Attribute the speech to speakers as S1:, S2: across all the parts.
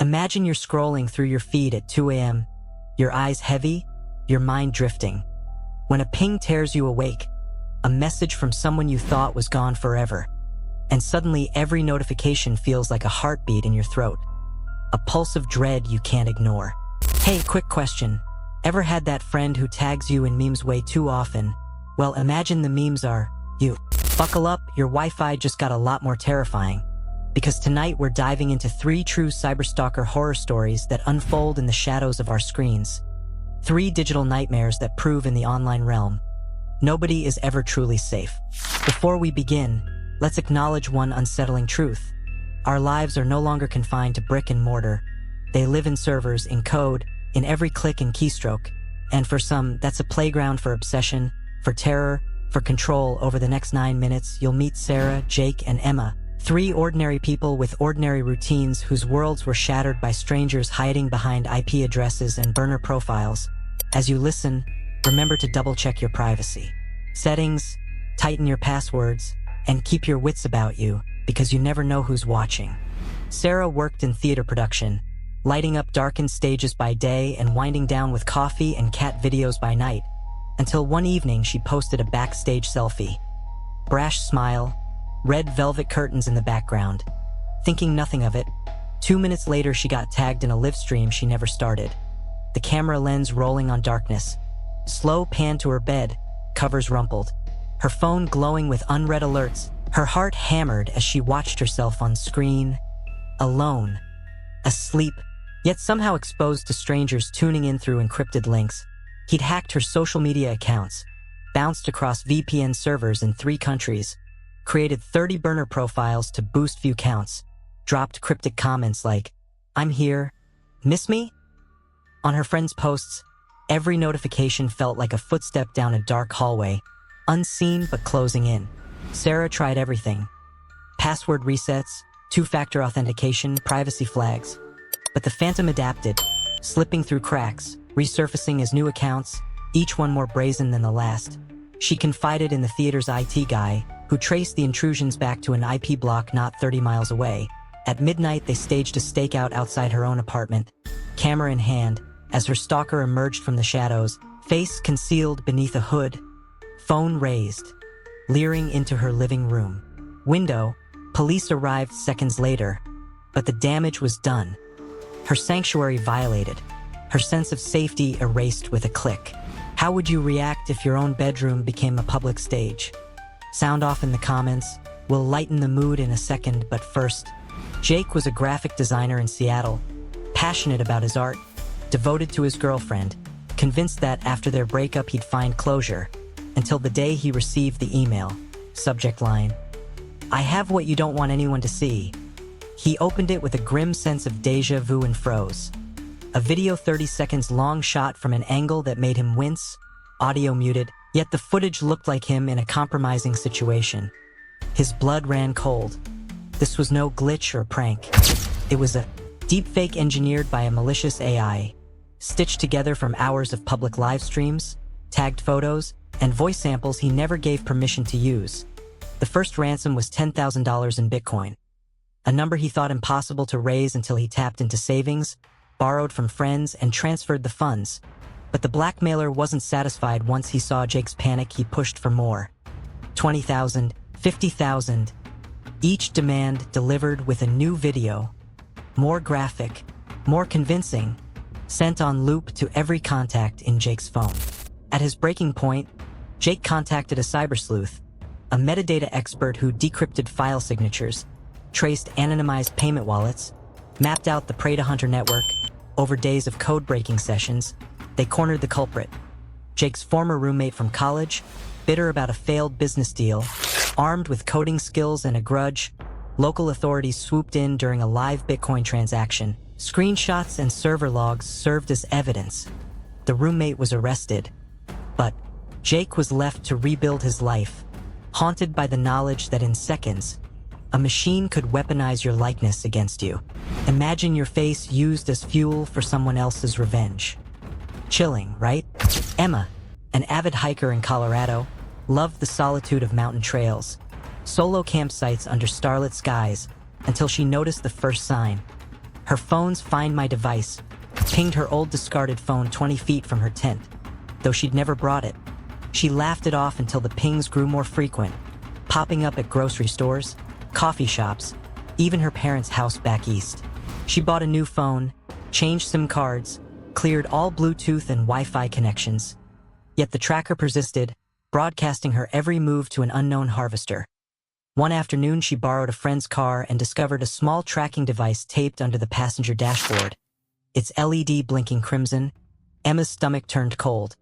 S1: Imagine you're scrolling through your feed at 2 a.m., your eyes heavy, your mind drifting. When a ping tears you awake, a message from someone you thought was gone forever, and suddenly every notification feels like a heartbeat in your throat, a pulse of dread you can't ignore. Hey, quick question. Ever had that friend who tags you in memes way too often? Well, imagine the memes are you. Buckle up, your Wi-Fi just got a lot more terrifying. Because tonight we're diving into 3 true Cyberstalker horror stories that unfold in the shadows of our screens. 3 digital nightmares that prove in the online realm nobody is ever truly safe. Before we begin, let's acknowledge one unsettling truth. Our lives are no longer confined to brick and mortar. They live in servers, in code, in every click and keystroke. And for some, that's a playground for obsession, for terror, for control. Over the next 9 minutes, you'll meet Sarah, Jake, and Emma, 3 ordinary people with ordinary routines whose worlds were shattered by strangers hiding behind IP addresses and burner profiles. As you listen, remember to double-check your privacy settings, tighten your passwords, and keep your wits about you, because you never know who's watching. Sarah worked in theater production, lighting up darkened stages by day and winding down with coffee and cat videos by night, until one evening she posted a backstage selfie. Brash smile, red velvet curtains in the background. Thinking nothing of it, 2 minutes later she got tagged in a live stream she never started. The camera lens rolling on darkness. Slow pan to her bed, covers rumpled. Her phone glowing with unread alerts. Her heart hammered as she watched herself on screen. Alone. Asleep. Yet somehow exposed to strangers tuning in through encrypted links. He'd hacked her social media accounts, bounced across VPN servers in 3 countries, created 30 burner profiles to boost view counts, dropped cryptic comments like, "I'm here, miss me?" On her friends' posts, every notification felt like a footstep down a dark hallway, unseen but closing in. Sarah tried everything. Password resets, 2-factor authentication, privacy flags. But the phantom adapted, slipping through cracks, resurfacing as new accounts, each one more brazen than the last. She confided in the theater's IT guy, who traced the intrusions back to an IP block not 30 miles away. At midnight, they staged a stakeout outside her own apartment, camera in hand, as her stalker emerged from the shadows, face concealed beneath a hood, phone raised, leering into her living room. Window, police arrived seconds later, but the damage was done. Her sanctuary violated, her sense of safety erased with a click. How would you react if your own bedroom became a public stage? Sound off in the comments. We'll lighten the mood in a second, but first, Jake was a graphic designer in Seattle, passionate about his art, devoted to his girlfriend, convinced that after their breakup he'd find closure, until the day he received the email. Subject line, "I have what you don't want anyone to see." He opened it with a grim sense of déjà vu and froze. A video 30 seconds long shot from an angle that made him wince, audio muted, yet the footage looked like him in a compromising situation. His blood ran cold. This was no glitch or prank. It was a deepfake engineered by a malicious AI, stitched together from hours of public live streams, tagged photos, and voice samples he never gave permission to use. The first ransom was $10,000 in Bitcoin, a number he thought impossible to raise until he tapped into savings, borrowed from friends, and transferred the funds. But the blackmailer wasn't satisfied. Once he saw Jake's panic, he pushed for more. 20,000, 50,000. Each demand delivered with a new video, more graphic, more convincing, sent on loop to every contact in Jake's phone. At his breaking point, Jake contacted a cyber sleuth, a metadata expert who decrypted file signatures, traced anonymized payment wallets, mapped out the prey-to-hunter network. Over days of code-breaking sessions, they cornered the culprit. Jake's former roommate from college, bitter about a failed business deal, armed with coding skills and a grudge, local authorities swooped in during a live Bitcoin transaction. Screenshots and server logs served as evidence. The roommate was arrested, but Jake was left to rebuild his life, haunted by the knowledge that in seconds, a machine could weaponize your likeness against you. Imagine your face used as fuel for someone else's revenge. Chilling, right? Emma, an avid hiker in Colorado, loved the solitude of mountain trails, solo campsites under starlit skies, until she noticed the first sign. Her phone's Find My device pinged her old discarded phone 20 feet from her tent, though she'd never brought it. She laughed it off until the pings grew more frequent, popping up at grocery stores, coffee shops, even her parents' house back east. She bought a new phone, changed SIM cards, cleared all Bluetooth and Wi-Fi connections. Yet the tracker persisted, broadcasting her every move to an unknown harvester. One afternoon, she borrowed a friend's car and discovered a small tracking device taped under the passenger dashboard. Its LED blinking crimson, Emma's stomach turned cold.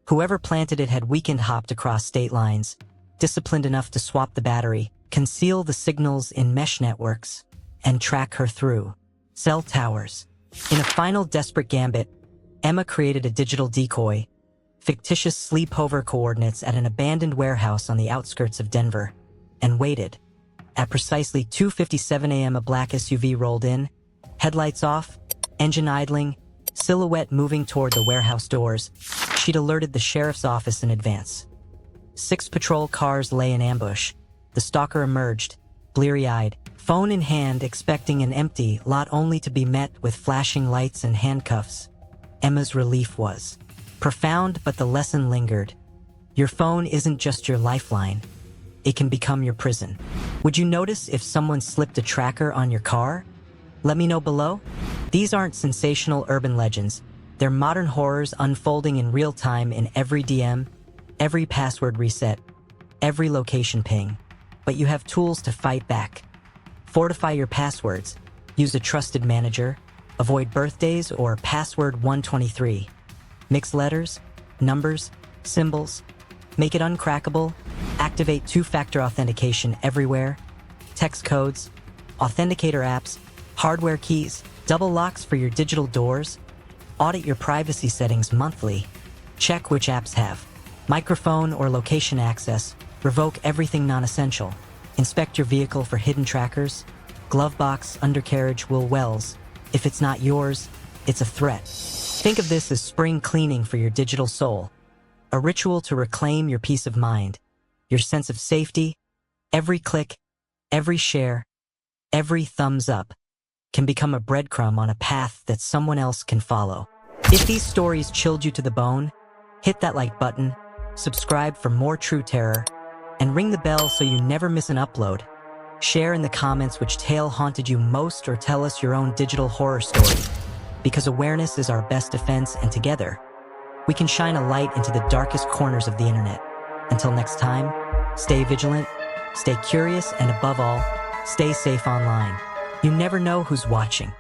S1: Whoever planted it had weekend-hopped across state lines, disciplined enough to swap the battery, conceal the signals in mesh networks, and track her through cell towers. In a final desperate gambit, Emma created a digital decoy, fictitious sleepover coordinates at an abandoned warehouse on the outskirts of Denver, and waited. At precisely 2:57 a.m. a black SUV rolled in, headlights off, engine idling, silhouette moving toward the warehouse doors. She'd alerted the sheriff's office in advance. 6 patrol cars lay in ambush. The stalker emerged, bleary-eyed, phone in hand, expecting an empty lot only to be met with flashing lights and handcuffs. Emma's relief was profound, but the lesson lingered. Your phone isn't just your lifeline. It can become your prison. Would you notice if someone slipped a tracker on your car? Let me know below. These aren't sensational urban legends. They're modern horrors unfolding in real time in every DM, every password reset, every location ping. But you have tools to fight back. Fortify your passwords. Use a trusted manager. Avoid birthdays or password 123. Mix letters, numbers, symbols. Make it uncrackable. Activate 2-factor authentication everywhere. Text codes, authenticator apps, hardware keys, double locks for your digital doors. Audit your privacy settings monthly. Check which apps have microphone or location access. Revoke everything non-essential. Inspect your vehicle for hidden trackers. Glove box, undercarriage, will wells. If it's not yours, it's a threat. Think of this as spring cleaning for your digital soul. A ritual to reclaim your peace of mind, your sense of safety. Every click, every share, every thumbs up can become a breadcrumb on a path that someone else can follow. If these stories chilled you to the bone, hit that like button, subscribe for more true terror, and ring the bell so you never miss an upload. Share in the comments which tale haunted you most, or tell us your own digital horror story, because awareness is our best defense, and together, we can shine a light into the darkest corners of the internet. Until next time, stay vigilant, stay curious, and above all, stay safe online. You never know who's watching.